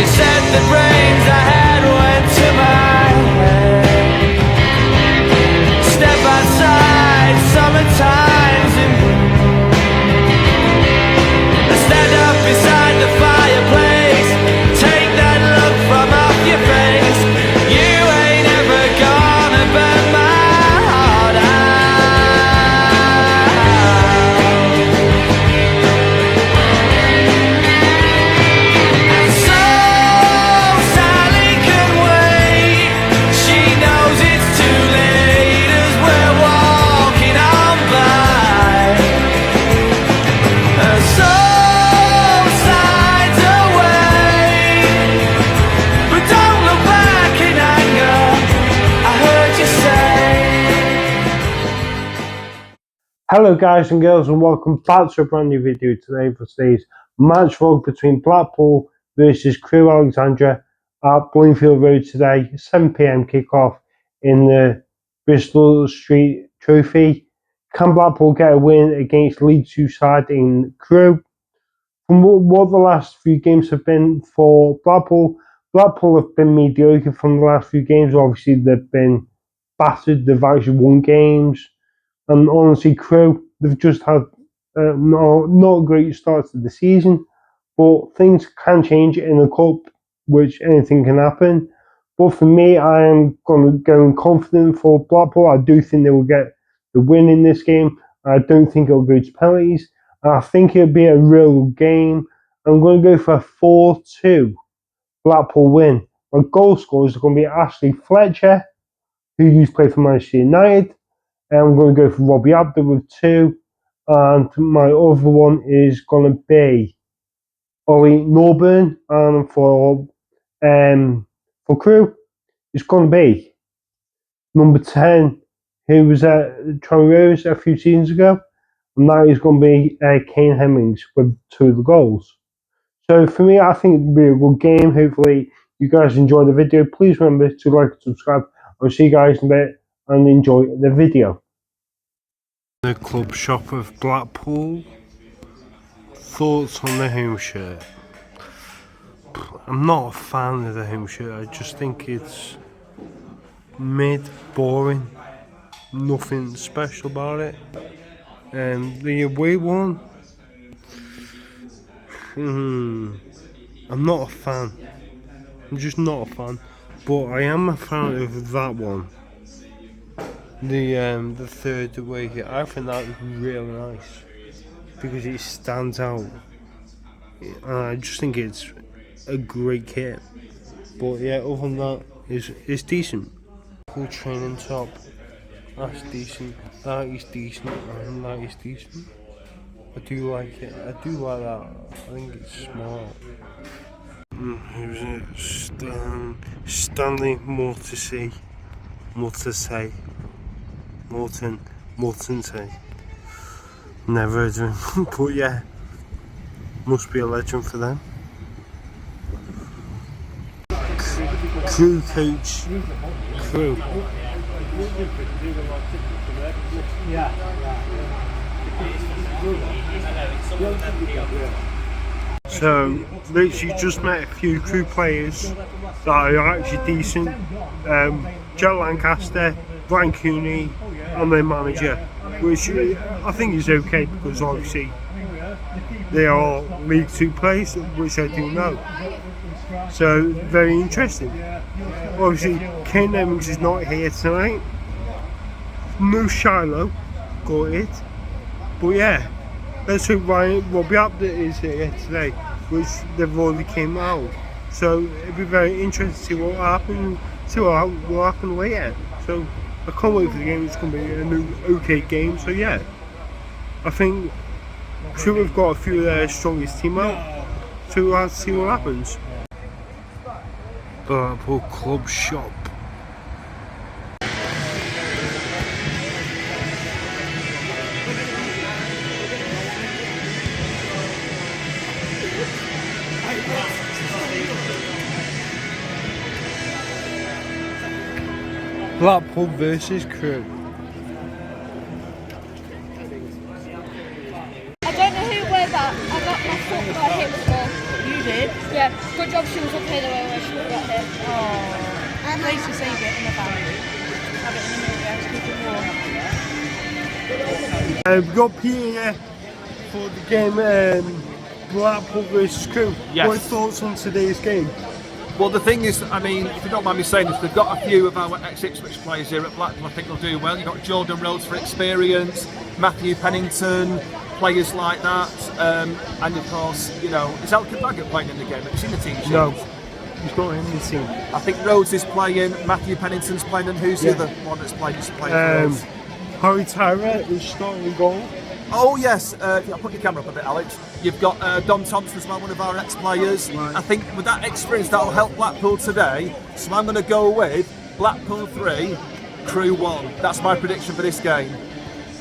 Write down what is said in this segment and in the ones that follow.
She said the brains I had went to my head. Step outside, summertime's in bloom. I stand up beside the fireplace. Take that look from off your face. You ain't ever gonna burn my heart out. And so Sally can wait. She knows it's too late as we're walking on by. And so sides away, but don't look back in anger. I heard you say. Hello guys and girls, and welcome back to a brand new video today for today's match vlog between Blackpool versus Crewe Alexandra at Bloomfield Road today. 7 PM kickoff in the Bristol Street Trophy. Can Blackpool get a win against League 2 side in Crewe? From what the last few games have been for Blackpool, Blackpool have been mediocre from the last few games. Obviously they've been battered, they've actually won games. And honestly, Crewe, they've just had not a great start to the season, but things can change in the cup, which anything can happen. But for me, I am going to go confident for Blackpool. I do think they will get the win in this game. I don't think it'll go to penalties. I think it'll be a real game. I'm going to go for a 4-2 Blackpool win. My goal scorers are going to be Ashley Fletcher, who used to play for Manchester United. I'm going to go for Robbie Abda with 2, and my other one is going to be Ollie Norburn, and for Crewe, it's going to be number 10, who was at Tranmere a few seasons ago, and that is going to be Kane Hemmings with 2 of the goals. So for me, I think it'll be a good game. Hopefully you guys enjoy the video. Please remember to like and subscribe. I'll see you guys in a bit and enjoy the video. The club shop of Blackpool. Thoughts on the home shirt? I'm not a fan of the home shirt. I just think it's mid, boring, nothing special about it. The away one, I'm not a fan. I'm just not a fan. But I am a fan of that one. The third away here, I think that is really nice because it stands out. I just think it's a great kit. But yeah, other than that, it's decent. Cool training top, that's decent. That is decent, and that is decent. I do like it. I do like that. I think it's smart. Who's it? Stanley Morton. Never heard of him, but yeah, must be a legend for them. Crewe coach, Crewe. So, literally just met a few Crewe players that are actually decent. Joe Lancaster, Brian Cooney, and their manager, which I think is okay because obviously they are League 2 players, which I do know. So very interesting. Obviously, Kane Hemmings is not here tonight. No Shiloh, got it. But yeah, let's hope Robbie Abda is here today, which they've already came out. So it'll be very interesting to see what happens. See what will happen later. So I can't wait for the game. It's going to be a new okay game. So yeah, I think Crewe have got a few of their strongest team out. So we'll have to see what happens. Blackpool Club Shop. Blackpool versus Crewe. I don't know who wear that. I got my foot by him before. You did? did. Yeah, good job she was up here the way where she got hit. Oh, nice to save it in the bag. Have it in the middle, yeah, to keep it warm. We've got Peter here for the game Blackpool versus Crewe. Yes. What are your thoughts on today's game? Well, the thing is, I mean, if you don't mind me saying this, they've got a few of our ex-Ipswich players here at Blackpool. I think they'll do well. You've got Jordan Rhodes for experience, Matthew Pennington, players like that, and of course, you know, is Elkin Baggett playing in the game? Have you seen the team sheet? No, he's not in the team. I think Rhodes is playing, Matthew Pennington's playing, and who's the other one that's playing? For us? Harry Tyra is starting goal. Oh yes, I'll put your camera up a bit, Alex. You've got Dom Thompson as well, one of our ex-players. Right. I think with that experience, that'll help Blackpool today. So I'm going to go with Blackpool 3, Crewe 1. That's my prediction for this game.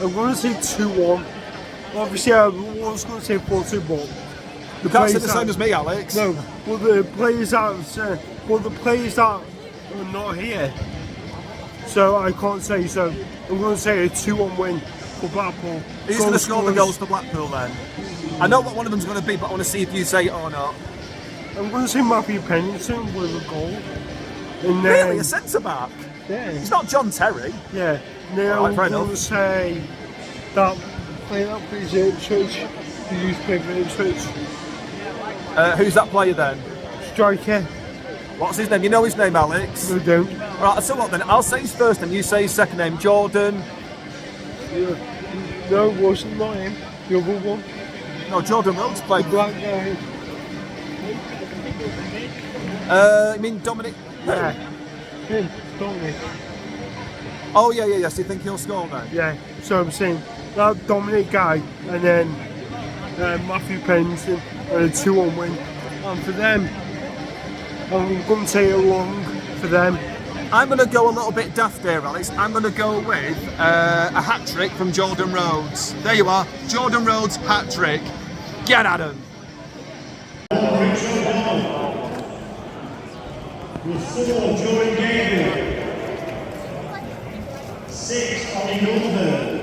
I'm going to say 2-1. Obviously, I was going to say 4-2, but You can't say the same as me, Alex. No, well the players that are not here, so I can't say. So I'm going to say a 2-1 win for Blackpool. Who's going to score the goals for Blackpool then? I know what one of them's going to be, but I want to see if you say it or not. I'm going to say Matthew Pennington with a goal. And then, Really, a centre back? Yeah. It's not John Terry. Yeah. Now Alright, fair I'm going enough. to say that player that plays Ipswich, who used to play for Ipswich, Who's that player then? striker. What's his name? You know his name, Alex. No, don't. Right, so what then? I'll say his first name, you say his second name. Jordan. No, it wasn't not him. The other one, No, Jordan Rhodes played. the black guy. You mean Dominic? Yeah. Him, Dominic. Oh yeah. So you think he'll score then? Yeah. So I'm saying that Dominic guy, and then Matthew Pennington, and a 2-1 win. And for them, I'm going to say a long for them. I'm going to go a little bit daft there, Alex. I'm going to go with a hat-trick from Jordan Rhodes. There you are, Jordan Rhodes hat-trick. Get at him. During game 6 on the Northern.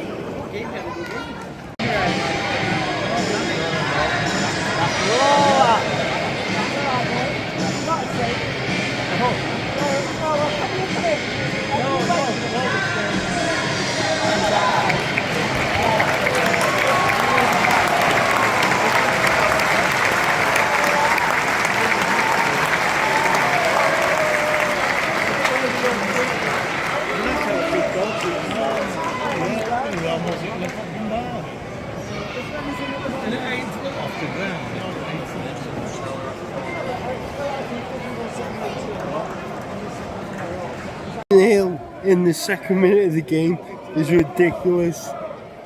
Hill in the second minute of the game is ridiculous.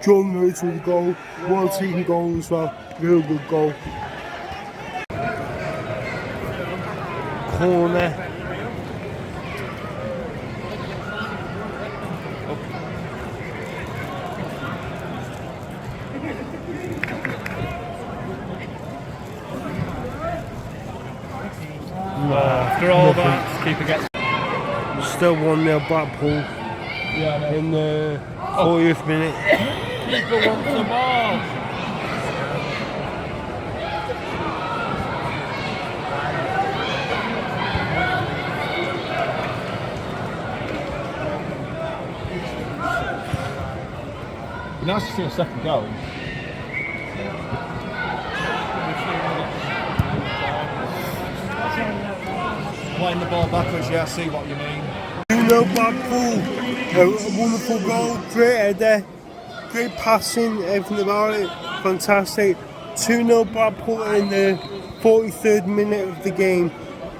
John Rhodes with a goal, well taken goal as well, real good goal. Corner. After all that, keeper gets. Still 1-0 Blackpool in the 40th minute. Keeper wants the ball. It'd be nice to see a second goal. Playing the ball backwards, yeah, I see what you mean. 2-0 Blackpool, a wonderful goal, great header, great passing, everything about it, fantastic. 2-0 Blackpool in the 43rd minute of the game.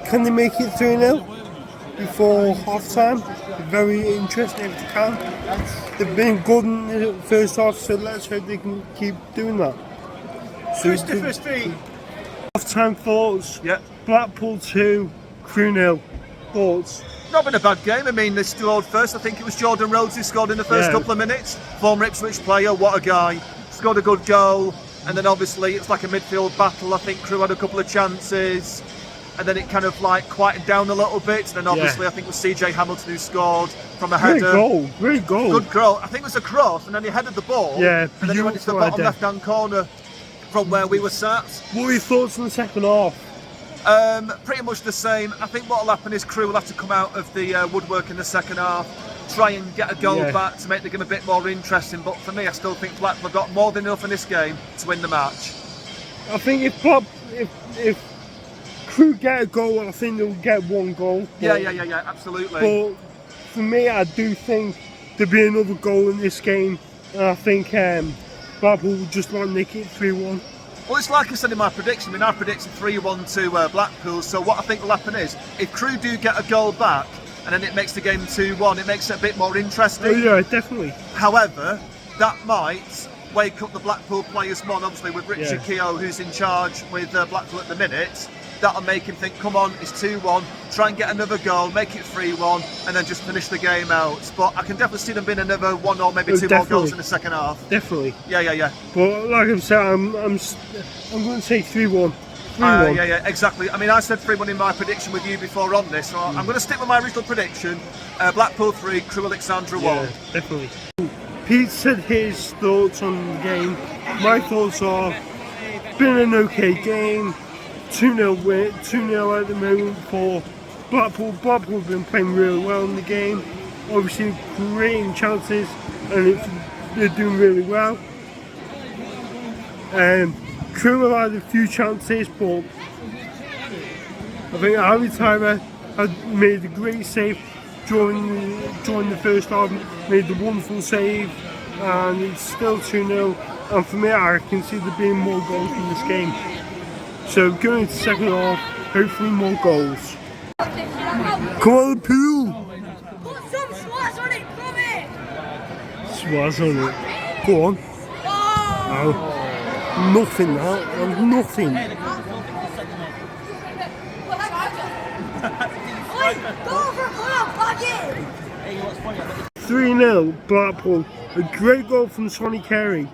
Can they make it 3-0 before half time? Very interesting if they can. They've been good in the first half, so let's hope they can keep doing that. So half time thoughts, Yeah. Blackpool 2, Crewe 0. Thoughts? Not been a bad game. I mean, they scored first. I think it was Jordan Rhodes who scored in the first Yeah. couple of minutes. Former Ipswich player, what a guy. Scored a good goal. And then obviously it's like a midfield battle. I think Crewe had a couple of chances. And then it kind of like quieted down a little bit. And then obviously I think it was CJ Hamilton who scored from a Great header. goal, great goal. Good goal. I think it was a cross and then he headed the ball. Yeah, And then he went to the beautiful bottom header. left-hand corner from where we were sat. What were your thoughts on the second half? Pretty much the same. I think what will happen is Crewe will have to come out of the woodwork in the second half, try and get a goal back to make the game a bit more interesting. But for me, I still think Blackpool have got more than enough in this game to win the match. I think if Crewe get a goal, I think they'll get one goal. Yeah, absolutely. But for me, I do think there'll be another goal in this game, and I think Blackpool will just want to nick it 3-1. Well, it's like I said in my prediction. I mean, I predicted 3-1 to Blackpool. So what I think will happen is, if Crewe do get a goal back, and then it makes the game 2-1, it makes it a bit more interesting. Oh yeah, definitely. However, that might wake up the Blackpool players more, obviously, with Richard Keogh, who's in charge with Blackpool at the minute. That'll make him think, come on, it's 2-1, try and get another goal, make it 3-1, and then just finish the game out. But I can definitely see them being another one or maybe two more goals in the second half. Definitely. Yeah. But like I said, I'm going to say 3-1. 3-1. Yeah, exactly. I mean, I said 3-1 in my prediction with you before on this, so I'm going to stick with my original prediction. Blackpool 3, Crewe Alexandra 1. Yeah, definitely. Pete said his thoughts on the game. My thoughts are, been an okay game. 2-0 win, 2-0 at the moment for Blackpool. Blackpool have been playing really well in the game, obviously creating chances, and they're doing really well. Crewe have had a few chances, but I think Harry Tyler had made a great save during the first half, made a wonderful save, and it's still 2-0. And for me, I can see there being more goals in this game. So going into the second half, hopefully more goals. Come on, Pool! Put some swats on it, from it! Swats on it. Go on. Oh. Nothing, that. Nothing. Go for club, plug in! 3-0 Blackpool. A great goal from Sonny Carey.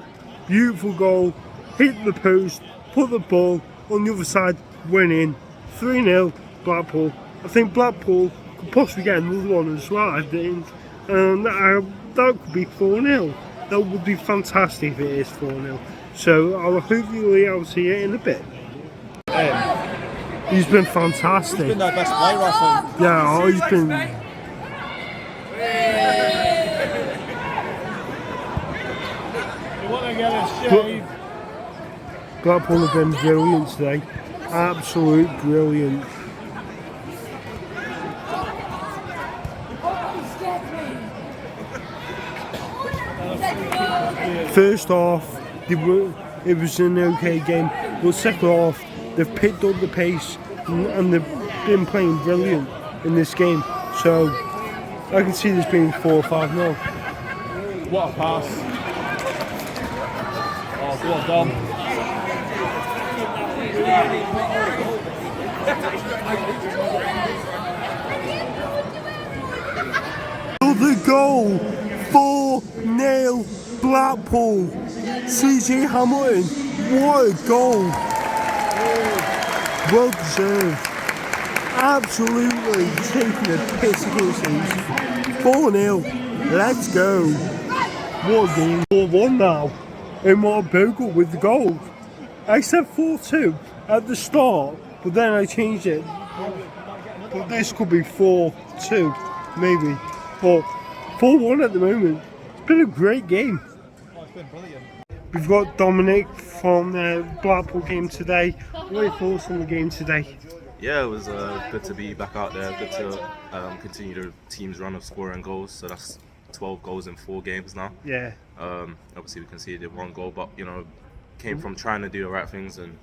Beautiful goal. Hit the post, put the ball on the other side, went in. 3-0 Blackpool. I think Blackpool could possibly get another one as well, I think. And that could be 4-0. That would be fantastic if it is 4-0. So hopefully I'll see it in a bit. He's been fantastic. He's been their best player, I think. Yeah, he's been. You want to get a shave? Blackpool have been brilliant today. Absolute brilliant. First half, it was an okay game, but second half, they've picked up the pace and they've been playing brilliant in this game. So I can see this being 4 or 5-0. What a pass. Oh, go on, Dom. Another goal, 4-0 Blackpool. CJ Hamilton, what a goal. Well deserved. Absolutely taking a piss against these. 4-0, let's go. What a game. 4-1 now. Omar Bogle with the goal. I said 4-2 at the start, but then I changed it. But this could be 4-2, maybe. But 4-1 at the moment. It's been a great game. Oh, it's been brilliant. We've got Dominic from the Blackpool game today. What are your thoughts on the game today? Yeah, it was good to be back out there. Good to continue the team's run of scoring goals. So that's 12 goals in 4 games now. Yeah. Obviously, we conceded 1 goal, but came from trying to do the right things and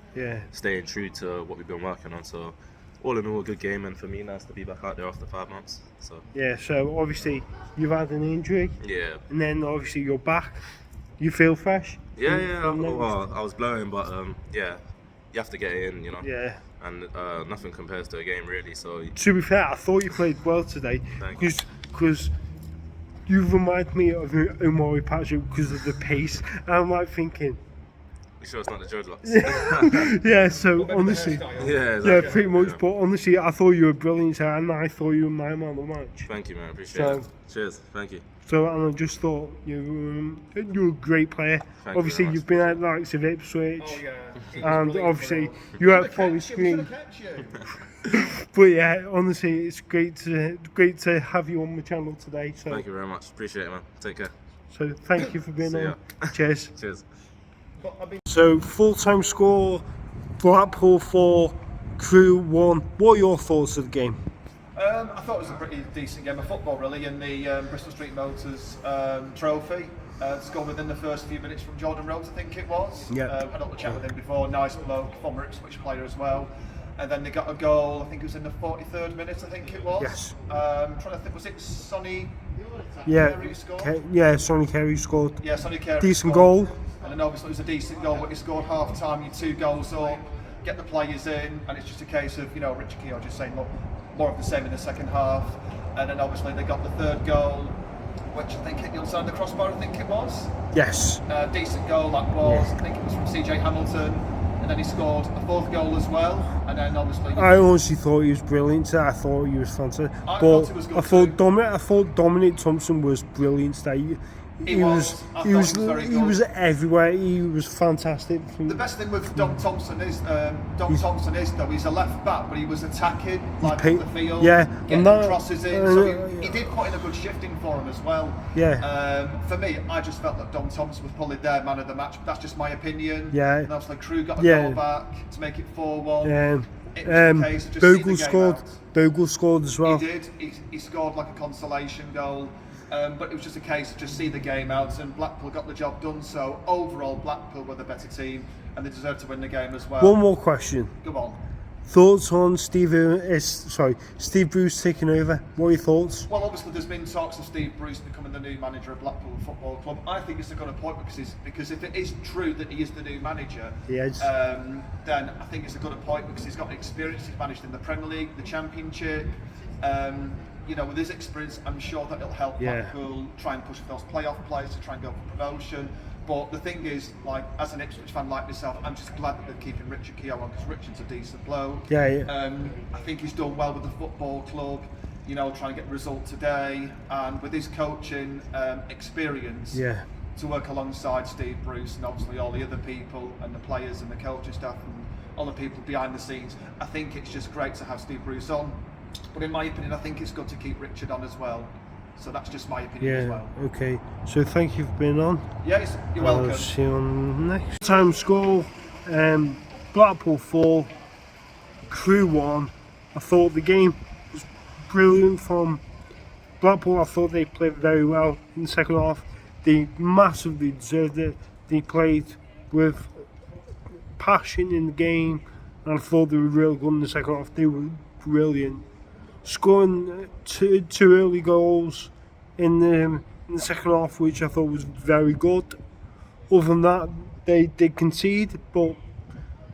staying true to what we've been working on. So all in all, a good game, and for me, nice to be back out there after 5 months. So yeah. So obviously you've had an injury. Yeah. And then obviously you're back. You feel fresh? Yeah. Well, I was blowing, but yeah, you have to get it in, Yeah. And nothing compares to a game, really. So To be fair, I thought you played well today because you remind me of Omari Patrick because of the pace. And I'm like thinking. you sure it's not the dreadlocks? Yeah. So honestly. Yeah. Exactly. Yeah, pretty much. But honestly, I thought you were brilliant, and I thought you were my man of the match. Thank you, man. Appreciate it. Cheers. Thank you. So, and I just thought you're a great player. Thank you Obviously, very much. you've been at the likes of Ipswich, Oh yeah. He was and brilliant obviously for us. you're at Forest Green. But yeah, honestly, it's great to have you on my channel today. So, Thank you very much. Appreciate it, man. Take care. so thank you for being See on. ya. Cheers. Cheers. So full-time score: Blackpool 4, Crewe 1. What are your thoughts of the game? I thought it was a pretty decent game of football, really, in the Bristol Street Motors trophy. Scored within the first few minutes from Jordan Rhodes, I think it was. Yeah. Had a little chat with him before. Nice bloke, former Ipswich player as well. And then they got a goal. I think it was in the 43rd minute. I think it was. Yes. Trying to think, was it Sonny? Yeah, Carey who scored? Sonny Carey scored. Yeah, Sonny Carey. Decent scored. goal. And then obviously it was a decent goal, but he scored half time, you're 2 goals up, get the players in, and it's just a case of, Richard Keogh just saying, look, more of the same in the second half. And then obviously they got the 3rd goal, which I think hit the other side of the crossbar, I think it was. Yes. Decent goal that was, I think it was from CJ Hamilton. And then he scored a 4th goal as well. And then obviously... I honestly thought he was brilliant today. I thought he was fantastic. I But thought he was good I thought too. I thought Dominic Thompson was brilliant today. He was very he was good. everywhere. He was fantastic. The best thing with Thompson is though he's a left back, but he was attacking like paid- the field, yeah, getting and that- crosses in. So he did put in a good shifting for him as well. Yeah. For me, I just felt that Dom Thompson was probably their man of the match. But that's just my opinion. Yeah. And obviously Crewe got a Yeah. goal back to make it 4-1. It was a case of just see the Bogle game scored. out. Bogle scored as well. He did. He scored like a consolation goal. But it was just a case of just see the game out, and Blackpool got the job done. So overall, Blackpool were the better team, and they deserved to win the game as well. One more question. Come on. Thoughts on Steve Bruce taking over? What are your thoughts? Well, obviously there's been talks of Steve Bruce becoming the new manager of Blackpool Football Club. I think it's a good point because if it is true that he is the new manager, He is. then I think it's a good point because he's got experience. He's managed in the Premier League, the Championship. With his experience, I'm sure that it'll help Blackpool try and push for those playoff players to try and go for promotion. But the thing is, like, as an Ipswich fan like myself, I'm just glad that they're keeping Richard Keogh on because Richard's a decent bloke. Yeah. I think he's done well with the football club, trying to get the result today, and with his coaching experience, to work alongside Steve Bruce and obviously all the other people and the players and the coaching staff and all the people behind the scenes. I think it's just great to have Steve Bruce on. But in my opinion, I think it's good to keep Richard on as well. So that's just my opinion as well. Okay. So thank you for being on. Yes, you're welcome. I'll see you on next time. Score: Blackpool 4, Crewe 1. I thought the game was brilliant from Blackpool. I thought they played very well in the second half. They massively deserved it. They played with passion in the game, and I thought they were really good in the second half. They were brilliant. Scoring two early goals in the second half, which I thought was very good. Other than that, they did concede, but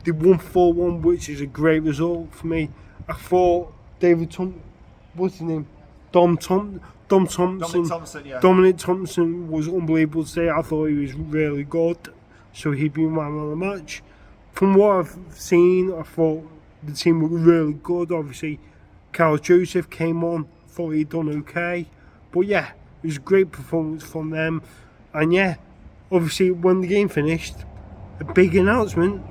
they won 4-1, which is a great result for me. I thought what's his name? Thompson. Dominic Thompson was unbelievable today. I thought he was really good, so he'd been man of the match. From what I've seen, I thought the team were really good. Obviously, Carl Joseph came on, thought he'd done okay. But yeah, it was a great performance from them. And yeah, obviously when the game finished, a big announcement.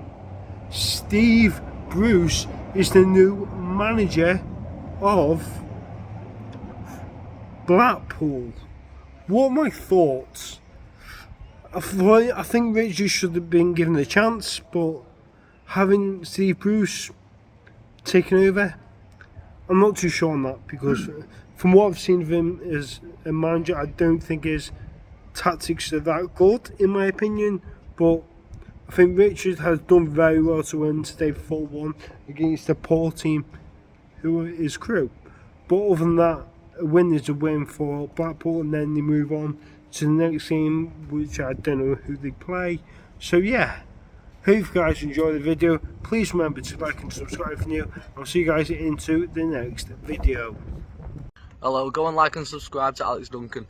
Steve Bruce is the new manager of Blackpool. What are my thoughts? I think Richard should have been given a chance, but having Steve Bruce taken over, I'm not too sure on that, because from what I've seen of him as a manager, I don't think his tactics are that good, in my opinion. But I think Richard has done very well to win today 4-1 against a poor team who is Crewe. But other than that, a win is a win for Blackpool, and then they move on to the next game, which I don't know who they play. So yeah, hope you guys enjoy the video. Please remember to like and subscribe if you're new. I'll see you guys into the next video. Hello, go and like and subscribe to Alex Duncan.